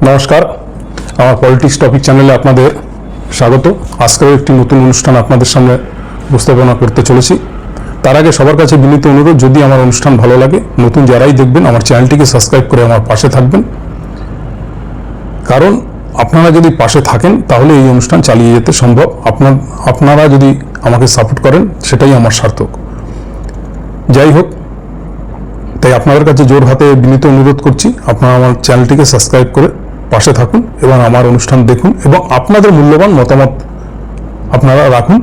নমস্কার, আমার politics topic চ্যানেলে আপনাদের স্বাগত। আজকেও একটি নতুন অনুষ্ঠান আপনাদের সামনে উপস্থাপনা করতে চলেছি। তার আগে সবার কাছে বিনীত অনুরোধ, যদি আমার অনুষ্ঠান ভালো লাগে, নতুন যারাই দেখবেন আমার চ্যানেলটিকে সাবস্ক্রাইব করে আমার পাশে থাকবেন। কারণ আপনারা যদি পাশে থাকেন তাহলে এই অনুষ্ঠান চালিয়ে যেতে সম্ভব। আপনারা যদি আমাকে সাপোর্ট করেন সেটাই আমার সার্থক। যাই হোক, তাই আপনাদের কাছে জোর হাতে বিনীত অনুরোধ করছি, আপনারা আমার চ্যানেলটিকে সাবস্ক্রাইব করে পাশে থাকুন এবং আমার অনুষ্ঠান দেখুন এবং আপনাদের মূল্যবান মতামত আপনারা রাখুন,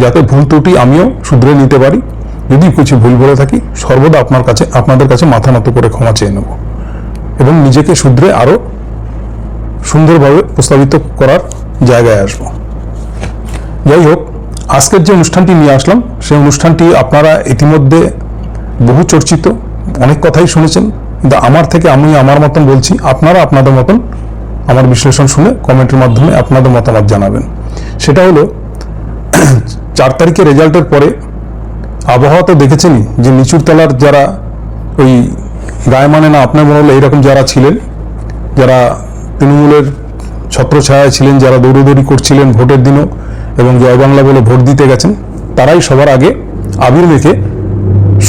যাতে ভুল ত্রুটি আমিও শুধরে নিতে পারি। যদি কিছু ভুল বলে থাকি, সর্বদা আপনাদের কাছে মাথা নত করে ক্ষমা চেয়ে নেব এবং নিজেকে শুধরে আরও সুন্দরভাবে প্রস্তাবিত করার জায়গায় আসব। যাই হোক, আজকের যে অনুষ্ঠানটি নিয়ে আসলাম সেই অনুষ্ঠানটি আপনারা ইতিমধ্যে বহু চর্চিত, অনেক কথাই শুনেছেন, কিন্তু আমি আমার মতন বলছি, আপনারা আপনাদের মতন আমার বিশ্লেষণ শুনে কমেন্টের মাধ্যমে আপনাদের মতামত জানাবেন। সেটা হলো 4 তারিখের রেজাল্টের পরে আবহাওয়া তো দেখেছেনই, যে নিচুর তলার যারা ওই গায়ে মানে না আপনার মনে হলো এইরকম যারা ছিলেন, যারা তৃণমূলের ছত্রছায়ায় ছিলেন, যারা দৌড়দৌড়ি করছিলেন ভোটের দিনও এবং জয় বাংলা বলে ভোট দিতে গেছেন, তারাই সবার আগে আবির মেখে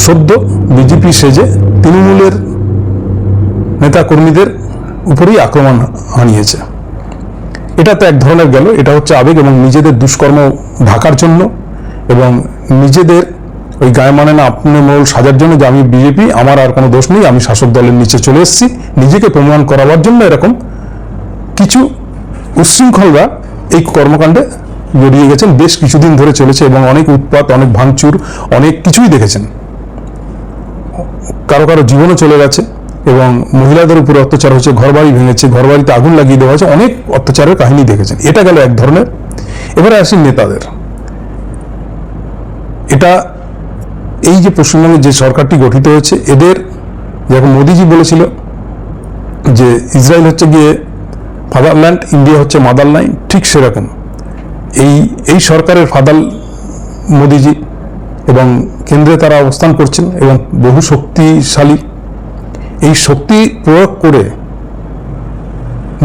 সদ্য বিজেপি সেজে তৃণমূলের নেতাকর্মীদের উপরেই আক্রমণ হানিয়েছে। এটা তো এক ধরনের গেল, এটা হচ্ছে আবেগ এবং নিজেদের দুষ্কর্ম ঢাকার জন্য এবং নিজেদের ওই গায়ে মানে না আপনি মোল সাজার জন্য, যে আমি বিজেপি, আমার আর কোনো দোষ নেই, আমি শাসক দলের নিচে চলে এসেছি, নিজেকে প্রমাণ করাবার জন্য এরকম কিছু উচ্ছৃঙ্খলরা এই কর্মকাণ্ডে জড়িয়ে গেছেন। বেশ কিছুদিন ধরে চলেছে এবং অনেক উৎপাত, অনেক ভাঙচুর, অনেক কিছুই দেখেছেন। কারো কারো জীবনও চলে গেছে এবং মহিলাদের উপরে অত্যাচার হচ্ছে, ঘরবাড়ি ভেঙেছে, ঘরবাড়িতে আগুন লাগিয়ে দেওয়া হয়েছে, অনেক অত্যাচারের কাহিনী দেখেছেন। এটা গেল এক ধরনের। এবারে আসি নেতাদের। এটা এই যে পশ্চিমবঙ্গে যে সরকারটি গঠিত হয়েছে, এদের যখন মোদিজি বলেছিল যে ইসরায়েল হচ্ছে গিয়ে ফাদারল্যান্ড, ইন্ডিয়া হচ্ছে মাদারল্যান্ড, ঠিক সেরকম এই সরকারের ফাদার মোদিজি এবং কেন্দ্রে তারা অবস্থান করছেন এবং বহু শক্তিশালী। এই শক্তি প্রয়োগ করে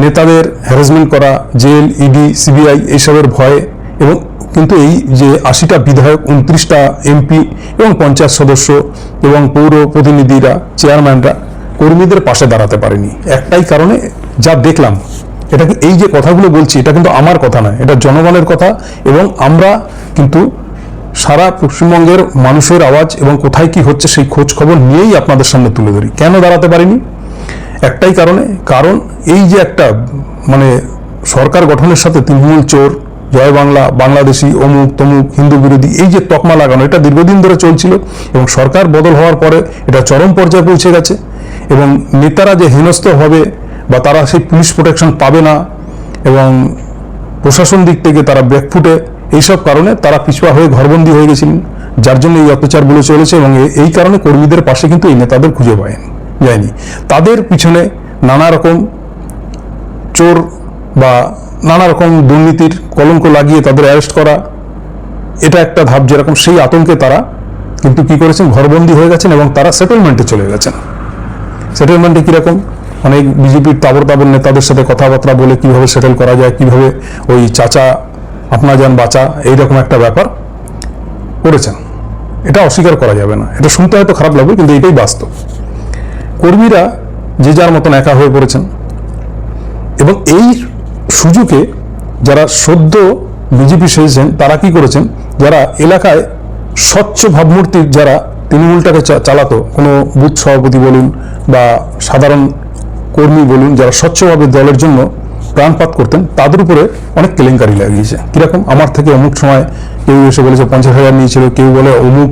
নেতাদের হ্যারাসমেন্ট করা, জেল, ইডি, সিবিআই এইসবের ভয়ে, এবং কিন্তু এই যে 80টা বিধায়ক, 29টা এমপি এবং পঞ্চায়েত সদস্য এবং পৌর প্রতিনিধিরা, চেয়ারম্যানরা কর্মীদের পাশে দাঁড়াতে পারেনি একটাই কারণে, যা দেখলাম। এটাকে এই যে কথাগুলো বলছি, এটা কিন্তু আমার কথা নয়, এটা জনগণের কথা এবং আমরা কিন্তু সারা পশ্চিমবঙ্গের মানুষের আওয়াজ এবং কোথায় কি হচ্ছে সেই খোঁজ খবর নিয়েই আপনাদের সামনে তুলে ধরি। কেন দাঁড়াতে পারিনি? একটাই কারণে, কারণ এই যে একটা মানে সরকার গঠনের সাথে তৃণমূল চোর, জয় বাংলা, বাংলাদেশি, অমুক তমুক, হিন্দু বিরোধী, এই যে তকমা লাগানো, এটা দীর্ঘদিন ধরে চলছিল এবং সরকার বদল হওয়ার পরে এটা চরম পর্যায়ে পৌঁছে গেছে এবং নেতারা যে হেনস্থ হবে বা তারা সেই পুলিশ প্রোটেকশন পাবে না এবং প্রশাসন দিক থেকে তারা ব্যাকফুটে, এইসব কারণে তারা পিছুয়া হয়ে ঘরবন্দি হয়ে গেছিলেন, যার জন্য এই অত্যাচারগুলো চলেছে এবং এই কারণে কর্মীদের পাশে কিন্তু এই নেতাদের খুঁজে যায়নি। তাদের পিছনে নানা রকম চোর বা নানা রকম দুর্নীতির কলঙ্ক লাগিয়ে তাদের অ্যারেস্ট করা, এটা একটা ধাপ। যেরকম সেই আতঙ্কে তারা কিন্তু কি করেছেন, ঘরবন্দি হয়ে গেছেন এবং তারা সেটেলমেন্টে চলে গেছেন। সেটেলমেন্টে কীরকম, অনেক বিজেপির তাবর নেতাদের সাথে কথাবার্তা বলে কিভাবে সেটেল করা যায়, কিভাবে ওই চাচা আপনা যান বাঁচা, এইরকম একটা ব্যাপার করেছেন। এটা অস্বীকার করা যাবে না, এটা শুনতে হয়তো খারাপ লাগবে কিন্তু এটাই বাস্তব। কর্মীরা যে যার মতন একা হয়ে পড়েছেন এবং এই সুযোগে যারা সদ্য বিজেপি সেজেছেন তারা কি করেছেন, যারা এলাকায় স্বচ্ছ ভাবমূর্তির যারা তৃণমূলটাকে চালাতো, কোনো বুথ সভাপতি বলুন বা সাধারণ কর্মী বলুন, যারা স্বচ্ছভাবে দলের জন্য প্রাণপাত করতেন, তাদের উপরে অনেক কেলেঙ্কারি লাগিয়েছে। কীরকম, আমার থেকে অমুক সময় কেউ এসে বলেছে 50,000 নিয়েছিল, কেউ বলে অমুক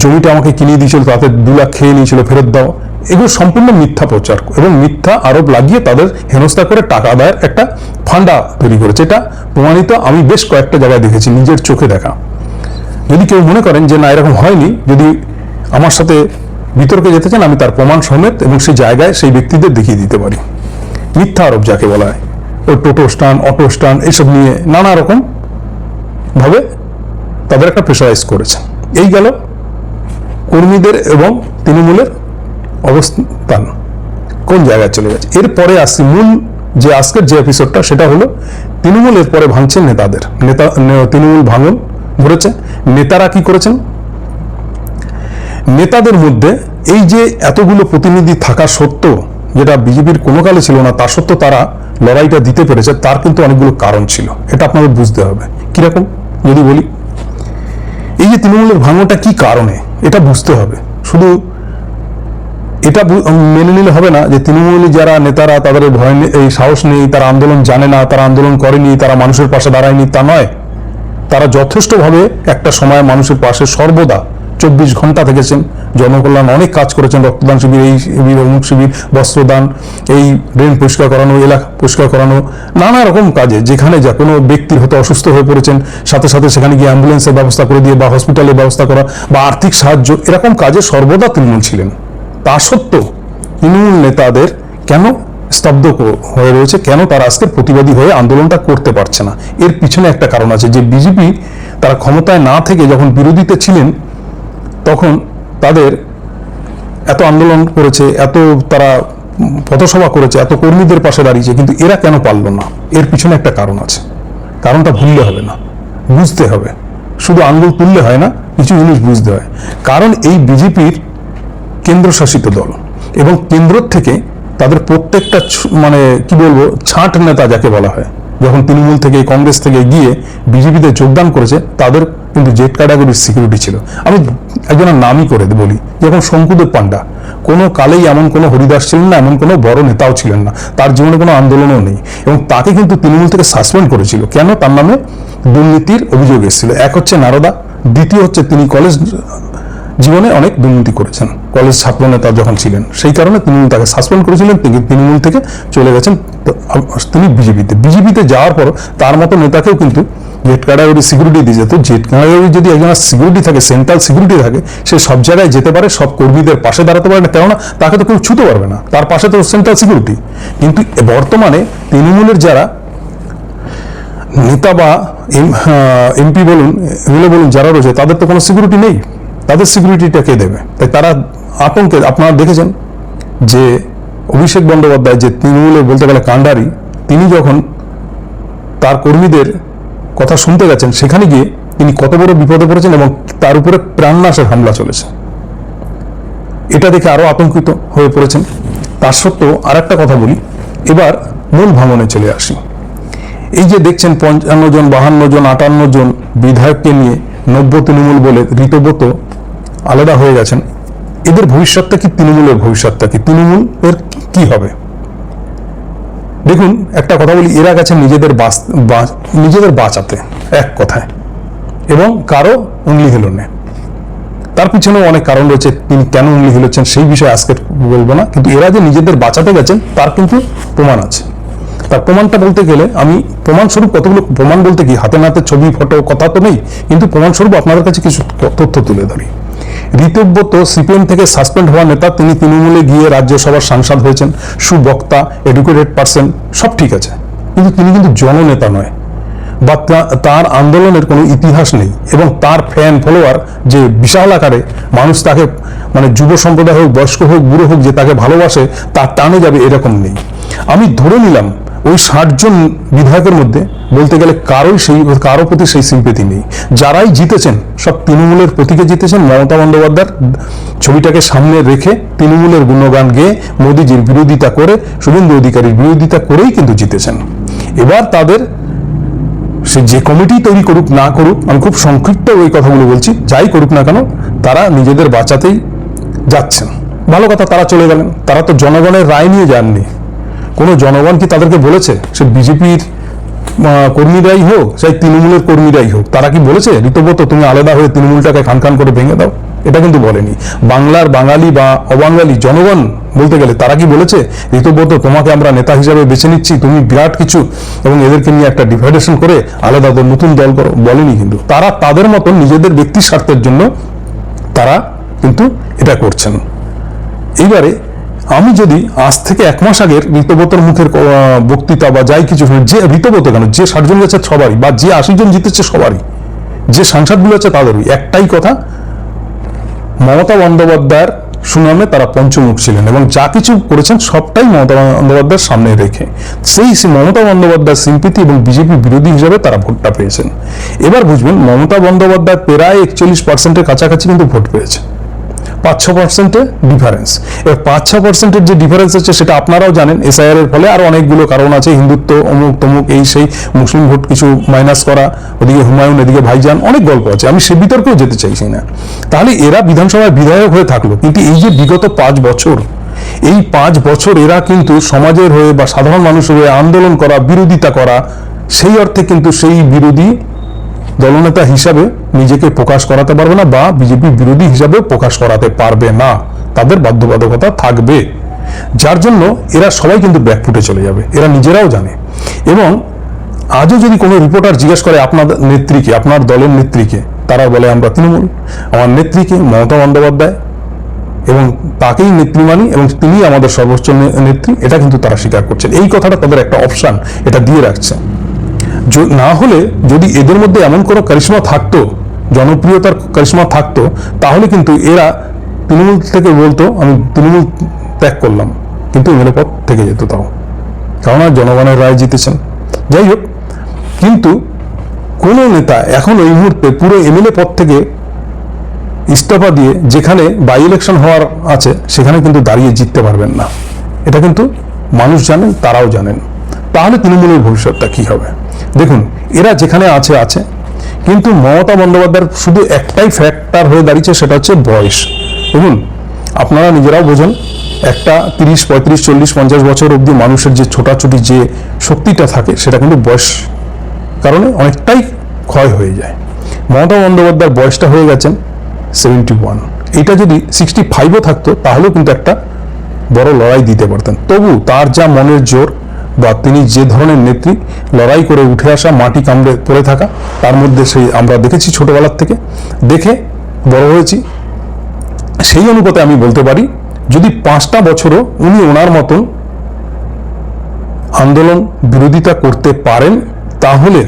জমিটা আমাকে কিনে দিয়েছিল, তাতে 2 লাখ খেয়ে নিয়েছিল, ফেরত দাও। এগুলো সম্পূর্ণ মিথ্যা প্রচার এবং মিথ্যা আরোপ লাগিয়ে তাদের হেনস্থা করে টাকা আদায়ের একটা ফান্ডা তৈরি করেছে। এটা প্রমাণিত, আমি বেশ কয়েকটা জায়গায় দেখেছি, নিজের চোখে দেখা। যদি কেউ মনে করেন যে না এরকম হয়নি, যদি আমার সাথে বিতর্কে যেতে চান, আমি তার প্রমাণ সমেত এবং সেই জায়গায় সেই ব্যক্তিদের দেখিয়ে দিতে পারি। মিথ্যা আরোপ যাকে বলা হয়, ওই টোটো স্ট্যান্ড, অটো স্ট্যান্ড, এইসব নিয়ে নানা রকম ভাবে তাদের একটা প্রেশারাইজ করেছে। এই গেল কর্মীদের এবং তৃণমূলের অবস্থান কোন জায়গায় চলে গেছে। এরপরে আসছি মূল যে আজকের যে এপিসোডটা, সেটা হলো তৃণমূলের পরে ভাঙছে নেতাদের। তৃণমূল ভাঙন ধরেছে। নেতারা কি করেছেন? নেতাদের মধ্যে এই যে এতগুলো প্রতিনিধি থাকা সত্ত্বেও, যেটা বিজেপির কোনো কালে ছিল না, তা সত্ত্বেও তারা লড়াইটা দিতে পেরেছে, তার কিন্তু অনেকগুলো কারণ ছিল। এটা আপনাদের বুঝতে হবে। কিরকম যদি বলি, এই যে তৃণমূলের ভাঙনটা কি কারণে, এটা বুঝতে হবে। শুধু এটা মেনে নিলে হবে না যে তৃণমূলী যারা নেতারা, তাদের ভয় এই সাহস নেই, তারা আন্দোলন জানে না, তারা আন্দোলন করেনি, তারা মানুষের পাশে দাঁড়ায়নি, তা নয়। তারা যথেষ্টভাবে একটা সময় মানুষের পাশে সর্বদা 24 ঘন্টা থেকেছেন। জনকল্যাণ অনেক কাজ করেছেন, রক্তদান শিবির, এই শিবির, অমুক শিবির, বস্ত্রদান, এই ড্রেন পরিষ্কার করানো, এলাকা পরিষ্কার করানো, নানা রকম কাজে। যেখানে যা কোনো ব্যক্তির হয়তো অসুস্থ হয়ে পড়েছেন, সাথে সাথে সেখানে গিয়ে অ্যাম্বুলেন্সের ব্যবস্থা করে দিয়ে, বা হসপিটালের ব্যবস্থা করা, বা আর্থিক সাহায্য, এরকম কাজে সর্বদা তৃণমূল ছিলেন। তা সত্ত্বেও তৃণমূল নেতাদের কেন স্তব্ধ হয়ে রয়েছে, কেন তারা আজকের প্রতিবাদী হয়ে আন্দোলনটা করতে পারছে না? এর পিছনে একটা কারণ আছে, যে বিজেপি তারা ক্ষমতায় না থেকে যখন বিরোধীতে ছিলেন, তখন তাদের এত আন্দোলন করেছে, এত তারা পথসভা করেছে, এত কর্মীদের পাশে দাঁড়িয়েছে, কিন্তু এরা কেন পারল না? এর পিছনে একটা কারণ আছে। কারণটা ভুললে হবে না, বুঝতে হবে। শুধু আঙ্গুল তুললে হয় না, কিছু জিনিস বুঝতে হয়। কারণ এই বিজেপির কেন্দ্রশাসিত দল, এবং কেন্দ্র থেকে তাদের প্রত্যেকটা মানে কি বলবো, ছাঁট নেতা যাকে বলা হয়, যখন তৃণমূল থেকে, কংগ্রেস থেকে গিয়ে বিজেপিতে যোগদান করেছে, তাদের কিন্তু জেড ক্যাটাগরির সিকিউরিটি ছিল। আমি একজনের নামই করে বলি, যেমন শঙ্কুদেব পান্ডা কোনো কালেই এমন কোনো হরিদাস ছিলেন না, এমন কোনো বড় নেতাও ছিলেন না, তার জীবনে কোনো আন্দোলনও নেই, এবং তাকে কিন্তু তৃণমূল থেকে সাসপেন্ড করেছিল। কেন? তার নামে দুর্নীতির অভিযোগ এসেছিল। এক হচ্ছে নারদা, দ্বিতীয় হচ্ছে তিনি কলেজ জীবনে অনেক দুর্নীতি করেছেন, কলেজ ছাত্র নেতা যখন ছিলেন, সেই কারণে তৃণমূল তাকে সাসপেন্ড করেছিলেন। তৃণমূল থেকে চলে গেছেন তিনি বিজেপিতে যাওয়ার পর তার মতো নেতাকেও কিন্তু জেড ক্যাটাগরি সিকিউরিটি দিয়েছে। তো জেড ক্যাটাগরি যদি একজন সিকিউরিটি থাকে, সেন্ট্রাল সিকিউরিটি থাকে, সে সব জায়গায় যেতে পারে, সব কর্মীদের পাশে দাঁড়াতে পারে না, কেননা তাকে তো কেউ ছুতে পারবে না, তার পাশে তো সেন্ট্রাল সিকিউরিটি। কিন্তু বর্তমানে তৃণমূলের যারা নেতা বা এমপি বলুন, এমএলএ বলুন, যারা রয়েছে, তাদের তো কোনো সিকিউরিটি নেই। তাদের সিকিউরিটিটা কে দেবে? তাই তারা আতঙ্কে, আপনারা দেখেছেন যে অভিষেক বন্দ্যোপাধ্যায়, যে তৃণমূলের বলতে গেলে কাণ্ডারি, তিনি যখন তার কর্মীদের কথা শুনতে গেছেন, সেখানে গিয়ে তিনি কত বড় বিপদে পড়েছেন, এবং তার উপরে প্রাণনাশের হামলা চলেছে। এটা দেখে আরো আতঙ্কিত হয়ে পড়েছেন। তার সত্ত্বেও আর একটা কথা বলি, এবার মূল ভাঙনে চলে আসি। এই যে দেখছেন 55 জন, 52 জন, 58 জন বিধায়ককে নিয়ে নব্য তৃণমূল বলে ঋতব্রত আলাদা হয়ে গেছেন, এদের ভবিষ্যৎটা কি? তৃণমূলের ভবিষ্যৎটা কি? তৃণমূলের কি হবে? দেখুন, একটা কথা বলি, এরা গেছেন নিজেদের বাঁচাতে, এক কথায়, এবং কারো উংলি হিলনে। তার পিছনেও অনেক কারণ রয়েছে, তিনি কেন উংলি হিলোচ্ছেন সেই বিষয়ে আজকে বলবো না, কিন্তু এরা যে নিজেদের বাঁচাতে গেছেন তার কিন্তু প্রমাণ আছে। তার প্রমাণটা বলতে গেলে, আমি প্রমাণস্বরূপ কতগুলো, প্রমাণ বলতে কি হাতে নাতে ছবি, ফটো, কথা তো নেই, কিন্তু প্রমাণস্বরূপ আপনাদের কাছে কিছু তথ্য তুলে ধরি। ঋতব্রত সিপিএম থেকে সাসপেন্ড হওয়া নেতা, তিনি তৃণমূলে গিয়ে রাজ্যসভার সাংসদ হয়েছেন, সুবক্তা, এডুকেটেড পার্সন, সব ঠিক আছে, কিন্তু তিনি কিন্তু জননেতা নয়, বা তার আন্দোলনের কোনো ইতিহাস নেই, এবং তার ফ্যান ফলোয়ার যে বিশাল আকারে মানুষ তাকে, মানে যুব সম্প্রদায় হোক, বয়স্ক হোক, বুড়ো হোক, যে তাকে ভালোবাসে, তার টানে যাবে, এরকম নেই। আমি ধরে নিলাম ওই 60 জন বিধায়কের মধ্যে বলতে গেলে কারো প্রতি সেই সিম্পেথি নেই। যারাই জিতেছেন, সব তৃণমূলের প্রতীকে জিতেছেন। মমতা বন্দ্যোপাধ্যায়ের ছবিটাকে সামনে রেখে, তৃণমূলের গুণগান গেয়ে, মোদীজির বিরোধিতা করে, শুভেন্দু অধিকারীর বিরোধিতা করেই কিন্তু জিতেছেন। এবার তাদের সে যে কমিটি তৈরি করুক না করুক, আমি খুব সংক্ষিপ্ত ওই কথাগুলো বলছি, যাই করুক না কেন, তারা নিজেদের বাঁচাতেই যাচ্ছেন। ভালো কথা, তারা চলে গেলেন। তারা তো জনগণের রায় নিয়ে যাননি। কোনো জনগণ কি তাদেরকে বলেছে? সে বিজেপির কর্মীরাই হোক, সেই তৃণমূলের কর্মীরাই হোক, তারা কি বলেছে ঋতব্রত তুমি আলাদা হয়ে তৃণমূলটাকে খান খান করে ভেঙে দাও? এটা কিন্তু বলেনি। বাংলার বাঙালি বা অবাঙালি জনগণ বলতে গেলে, তারা কি বলেছে ঋতব্রত তোমাকে আমরা নেতা হিসাবে বেছে নিচ্ছি, তুমি বিরাট কিছু, এবং এদেরকে নিয়ে একটা ডিভাইডেশন করে আলাদা নতুন দল করো? বলেনি। কিন্তু তারা তাদের মতন নিজেদের ব্যক্তি স্বার্থের জন্য তারা কিন্তু এটা করছেন। এইবারে আমি যদি আজ থেকে 1 মাস আগের ঋতব্রতর মুখের বক্তৃতা বা যাই কিছু শুনি, যে ঋতব্রত কেন, যে 60 জন গেছে সবারই, বা যে 80 জন জিতেছে সবারই, যে সাংসদগুলো আছে তাদেরই একটাই কথা, মমতা বন্দ্যোপাধ্যায়ের সুনামে তারা পঞ্চমুখ ছিলেন এবং যা কিছু করেছেন সবটাই মমতা বন্দ্যোপাধ্যায়ের সামনে রেখে সেই মমতা বন্দ্যোপাধ্যায়ের সিম্পিতি এবং বিজেপি বিরোধী হিসাবে তারা ভোটটা পেয়েছেন। এবার বুঝবেন মমতা বন্দ্যোপাধ্যায় প্রায় 41%-এর কাছাকাছি কিন্তু ভোট পেয়েছে, 5-6% ডিফারেন্স। এবার 5-6%-এর যে ডিফারেন্স আছে সেটা আপনারাও জানেন, এসআইআর এর ফলে আরো অনেকগুলো কারণ আছে, হিন্দুত্ব অমুক তমুক এই সেই, মুসলিম ভোট কিছু মাইনাস করা, ওদিকে হুমায়ুন এদিকে ভাইজান, অনেক গল্প আছে, আমি সে বিতর্কেও যেতে চাইছি না। তাহলে এরা বিধানসভায় বিধায়ক হয়ে থাকলো, কিন্তু এই যে বিগত 5 বছর, এই 5 বছর এরা কিন্তু সমাজের হয়ে বা সাধারণ মানুষের হয়ে আন্দোলন করা, বিরোধিতা করা, সেই অর্থে কিন্তু সেই বিরোধী দলনেতা হিসাবে নিজেকে প্রকাশ করাতে পারবে না বা বিজেপি বিরোধী হিসাবে প্রকাশ করাতে পারবে না, তাদের বাধ্যবাধকতা থাকবে। যার জন্য এরা সবাই কিন্তু ব্যাকফুটে চলে যাবে, এরা নিজেরাও জানে। এবং আজও যদি কোনো রিপোর্টার জিজ্ঞেস করে আপনার নেত্রীকে, আপনার দলের নেত্রীকে, তারা বলে আমরা তৃণমূল, আমার নেত্রীকে মমতা বন্দ্যোপাধ্যায় এবং তাকেই নেত্রী মানি এবং তিনি আমাদের সর্বোচ্চ নেত্রী, এটা কিন্তু তারা স্বীকার করছেন। এই কথাটা তাদের একটা অপশন এটা দিয়ে রাখছে। না হলে যদি এদের মধ্যে এমন কোনো কারিশমা থাকতো, জনপ্রিয়তার কারিশমা থাকতো, তাহলে কিন্তু এরা তৃণমূল থেকে বলতো আমি তৃণমূল ত্যাগ করলাম, কিন্তু এমএলএ পদ থেকে যেত তাও, কারণ জনগণের রায় জিতেছেন। যাই হোক, কিন্তু কোনো নেতা এখন এই মুহূর্তে পুরো এমএলএ পদ থেকে ইস্তফা দিয়ে যেখানে বাই ইলেকশন হওয়ার আছে সেখানে কিন্তু দাঁড়িয়ে জিততে পারবেন না, এটা কিন্তু মানুষ জানেন, তারাও জানেন। তাহলে তৃণমূলের ভবিষ্যৎটা কি হবে? দেখুন, এরা যেখানে আছে আছে, কিন্তু মমতা বন্দ্যোপাধ্যায়ের শুধু একটাই ফ্যাক্টর হয়ে দাঁড়িয়েছে, সেটা হচ্ছে বয়স। দেখুন, আপনারা নিজেরাও বোঝেন, একটা 30, 35, 40, 50 বছর অবধি মানুষের যে ছোটাছুটি যে শক্তিটা থাকে সেটা কিন্তু বয়স কারণে অনেকটাই ক্ষয় হয়ে যায়। মমতা বন্দ্যোপাধ্যায়ের বয়সটা হয়ে গেছেন 71, এটা যদি 65ও থাকতো তাহলেও কিন্তু একটা বড় লড়াই দিতে পারতেন। তবু তার যা মনের জোর বা তিনি যে ধরনের নেত্রী, লড়াই করে উঠে আসা, মাটি কামড়ে পড়ে থাকা, তার মধ্যে সেই আমরা দেখেছি ছোটবেলার থেকে দেখে বড় হয়েছি। সেই অনুপাতে আমি বলতে পারি যদি 5টা বছরও উনি ওনার মতন আন্দোলন বিরোধিতা করতে পারেন, তাহলে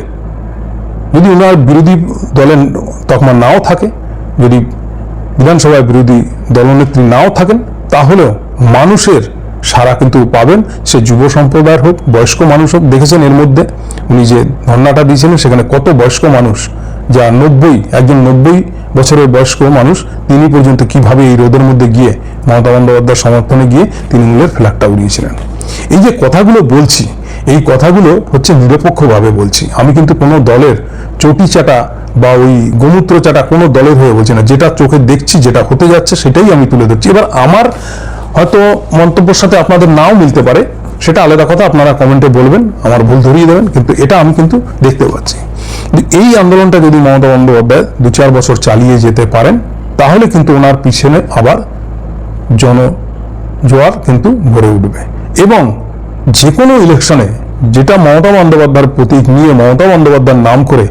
যদি ওনার বিরোধী দলের তকমা নাও থাকে, যদি বিধানসভায় বিরোধী দলনেত্রী নাও থাকেন, তাহলেও মানুষের সারা কিন্তু পাবেন, সে যুব সম্প্রদায়ের হোক, বয়স্ক মানুষ হোক। দেখেছেন এর মধ্যে উনি যে ধর্নাটা দিয়েছিলেন সেখানে কত বয়স্ক মানুষ, যা 90, একজন 90 বছরের বয়স্ক মানুষ, তিনি পর্যন্ত কিভাবে এই রোদের মধ্যে গিয়ে মমতা বন্দ্যোপাধ্যায়ের সমর্থনে গিয়ে তৃণমূলের ফ্ল্যাগটা উড়িয়েছিলেন। এই যে কথাগুলো বলছি, এই কথাগুলো হচ্ছে নিরপেক্ষভাবে বলছি, আমি কিন্তু কোনো দলের চটি চাটা বা ওই গোমূত্র চাটা কোনো দলের হয়ে বলছি না, যেটা চোখে দেখছি, যেটা হতে যাচ্ছে সেটাই আমি তুলে ধরছি। এবার আমার হয়তো মন্তব্যের সাথে আপনাদের নাও মিলতে পারে, সেটা আলাদা কথা, আপনারা কমেন্টে বলবেন, আমার ভুল ধরিয়ে দেবেন, কিন্তু এটা আমি কিন্তু দেখতে পাচ্ছি। এই আন্দোলনটা যদি মমতা বন্দ্যোপাধ্যায় 2-4 বছর চালিয়ে যেতে পারেন, তাহলে কিন্তু ওনার পিছনে আবার জনজোয়ার কিন্তু ভরে উঠবে। এবং যে কোনো ইলেকশনে যেটা মমতা বন্দ্যোপাধ্যায়ের প্রতীক নিয়ে, মমতা বন্দ্যোপাধ্যায়ের নাম করে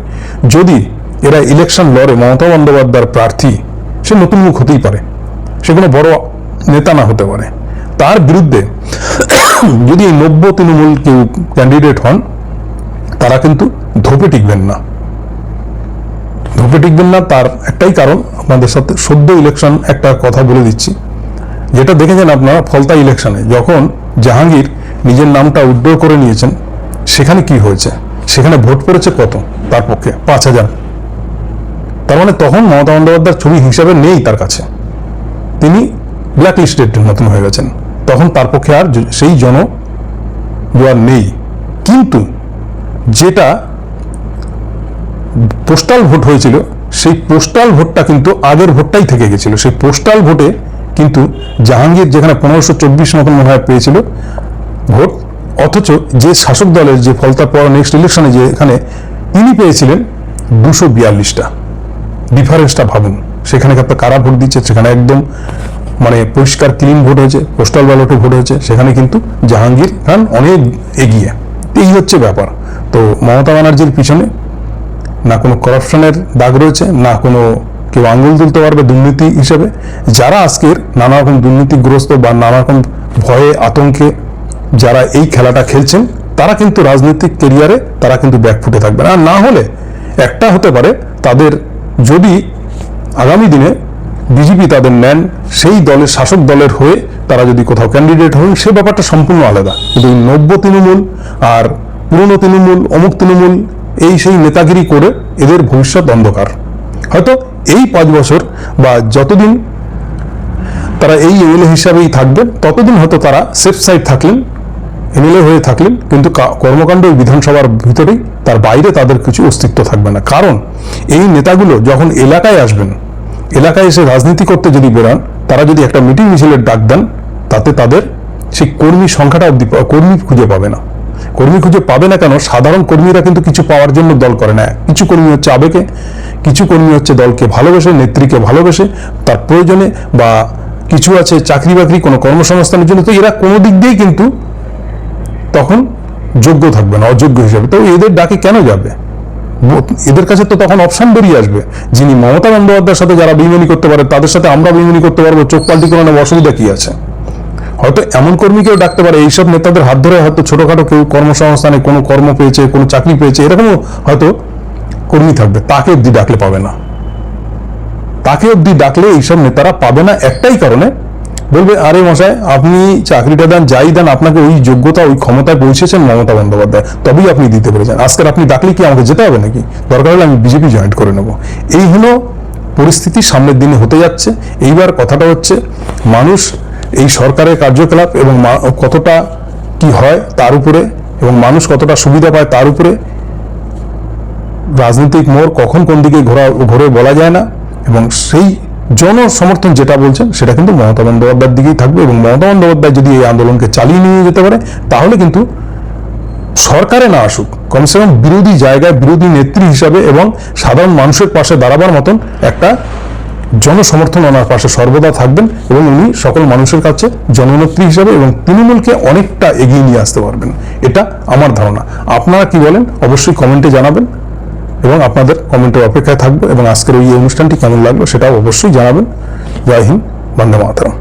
যদি এরা ইলেকশন লড়ে, মমতা বন্দ্যোপাধ্যায়ের প্রার্থী, সে নতুন মুখ হতেই পারে, সে কোনো বড় নেতা না হতে পারে, তার বিরুদ্ধে যদি এই 90 তৃণমূল কেউ ক্যান্ডিডেট হন, তারা কিন্তু ধোপে টিকবেন না। ধোপে টিকবেন না তার একটাই কারণ, আপনাদের সাথে সদ্য ইলেকশন একটা কথা বলে দিচ্ছি, যেটা দেখেছেন আপনারা ফলতা ইলেকশনে, যখন জাহাঙ্গীর নিজের নামটা উইথড্র করে নিয়েছেন, সেখানে কি হয়েছে? সেখানে ভোট পড়েছে কত? তার পক্ষে 5000। তার মানে তখন মমতা বন্দ্যোপাধ্যায়ের ছবি হিসাবে নেই তার কাছে, তিনি ব্ল্যাক লিস্টেড মতন হয়ে গেছেন, তখন তার পক্ষে আর সেই জোয়ার নেই। কিন্তু যেটা পোস্টাল ভোট হয়েছিল, সেই পোস্টাল ভোটটা কিন্তু আগের ভোটটাই থেকে গেছিল। সেই পোস্টাল ভোটে কিন্তু জাহাঙ্গীর যেখানে 1524 মতন মনে হয় পেয়েছিল ভোট, অথচ যে শাসক দলের যে ফলতার পর নেক্সট ইলেকশনে যে এখানে তিনি পেয়েছিলেন 242টা। ডিফারেন্সটা ভাবুন, সেখানে আপনার কারা ভোট দিচ্ছে, সেখানে একদম মানে পরিষ্কার ক্লিন ভোট হয়েছে, পোস্টাল ব্যালটে ভোট হয়েছে, সেখানে কিন্তু জাহাঙ্গীর খান অনেক এগিয়ে। এই হচ্ছে ব্যাপার। তো মমতা ব্যানার্জির পিছনে না কোনো করাপশনের দাগ রয়েছে, না কোনো কেউ আঙুল তুলতে পারবে দুর্নীতি হিসেবে। যারা আজকের নানা রকম দুর্নীতিগ্রস্ত বা নানা রকম ভয়ে আতঙ্কে যারা এই খেলাটা খেলছেন, তারা কিন্তু রাজনৈতিক কেরিয়ারে তারা কিন্তু ব্যাকফুটে থাকবে না। না হলে একটা হতে পারে, তাদের যদি আগামী দিনে বিজেপি তাদের নেন, সেই দলের শাসক দলের হয়ে তারা যদি কোথাও ক্যান্ডিডেট হন, সে ব্যাপারটা সম্পূর্ণ আলাদা। কিন্তু এই নব্য তৃণমূল আর পুরনো তৃণমূল, অমুক তৃণমূল, এই সেই নেতাগিরি করে এদের ভবিষ্যৎ অন্ধকার। হয়তো এই 5 বছর বা যতদিন তারা এই এমএলএ হিসাবেই থাকবেন, ততদিন হয়তো তারা সেফ সাইড থাকলেন, এমএলএ হয়ে থাকলেন, কিন্তু কর্মকাণ্ড বিধানসভার ভিতরেই, তার বাইরে তাদের কিছু অস্তিত্ব থাকবে না। কারণ এই নেতাগুলো যখন এলাকায় আসবেন, এলাকায় এসে রাজনীতি করতে যদি বেরান, তারা যদি একটা মিটিং মিছিলের ডাক দেন, তাতে তাদের সেই কর্মী সংখ্যাটা অব্দি কর্মী খুঁজে পাবে না। কর্মী খুঁজে পাবে না কেন? সাধারণ কর্মীরা কিন্তু কিছু পাওয়ার জন্য দল করে না। কিছু কর্মী হচ্ছে আবেগে, কিছু কর্মী হচ্ছে দলকে ভালোবেসে, নেত্রীকে ভালোবেসে, তার প্রয়োজনে, বা কিছু আছে চাকরি বাকরি, কোনো কর্মসংস্থানের জন্য। তো এরা কোনো দিক দিয়েই কিন্তু তখন যোগ্য থাকবে না, অযোগ্য হিসেবে। তো এদের ডাকে কেন যাবে? এদের কাছে তো তখন অপশন বেরিয়ে আসবে, যিনি মমতা বন্দ্যোপাধ্যায়ের সাথে যারা বেইমানি করতে পারে, তাদের সাথে আমরা বেইমানি করতে পারবো, চোখ পাল্টি করে নেওয়ার অসুবিধা কি আছে? হয়তো এমন কর্মীকেও ডাকতে পারে, এইসব নেতাদের হাত ধরে হয়তো ছোটখাটো কেউ কর্মসংস্থানে কোনো কর্ম পেয়েছে, কোনো চাকরি পেয়েছে, এরকমও হয়তো কর্মী থাকবে। তাকে অব্দি ডাকলে পাবে না। তাকে অব্দি ডাকলে এইসব নেতারা পাবে না, একটাই কারণে, বলবে আরে মশাই, আপনি চাকরিটা দেন, যাই দেন, আপনাকে ওই যোগ্যতা, ওই ক্ষমতায় পৌঁছেছেন মমতা বন্দ্যোপাধ্যায়, তবেই আপনি দিতে পেরেছেন। আজকের আপনি ডাকলে কি আমাকে যেতে হবে নাকি? দরকার হলে আমি বিজেপি জয়েন করে নেব। এই হলো পরিস্থিতি সামনের দিনে হতে যাচ্ছে। এইবার কথাটা হচ্ছে, মানুষ এই সরকারের কার্যকলাপ এবং কতটা কি হয় তার উপরে, এবং মানুষ কতটা সুবিধা পায় তার উপরে। রাজনৈতিক মোড় কখন কোন দিকে ঘোরে বলা যায় না, এবং সেই জনসমর্থন যেটা বলছেন সেটা কিন্তু মমতা বন্দ্যোপাধ্যায়ের দিকেই থাকবে। এবং মমতা বন্দ্যোপাধ্যায় যদি এই আন্দোলনকে চালিয়ে নিয়ে যেতে পারে, তাহলে কিন্তু সরকারে না আসুক, কমসে কম বিরোধী জায়গায় বিরোধী নেত্রী হিসাবে এবং সাধারণ মানুষের পাশে দাঁড়াবার মতন একটা জনসমর্থন ওনার পাশে সর্বদা থাকবেন, এবং উনি সকল মানুষের কাছে জননেত্রী হিসাবে এবং তৃণমূলকে অনেকটা এগিয়ে নিয়ে আসতে পারবেন। এটা আমার ধারণা। আপনারা কি বলেন অবশ্যই কমেন্টে জানাবেন, এবং আপনাদের কমেন্টের অপেক্ষায় থাকবো। এবং আজকের এই অনুষ্ঠানটি কেমন লাগলো সেটাও অবশ্যই জানাবেন। জয় হিন্দ, বন্দে মাতরম।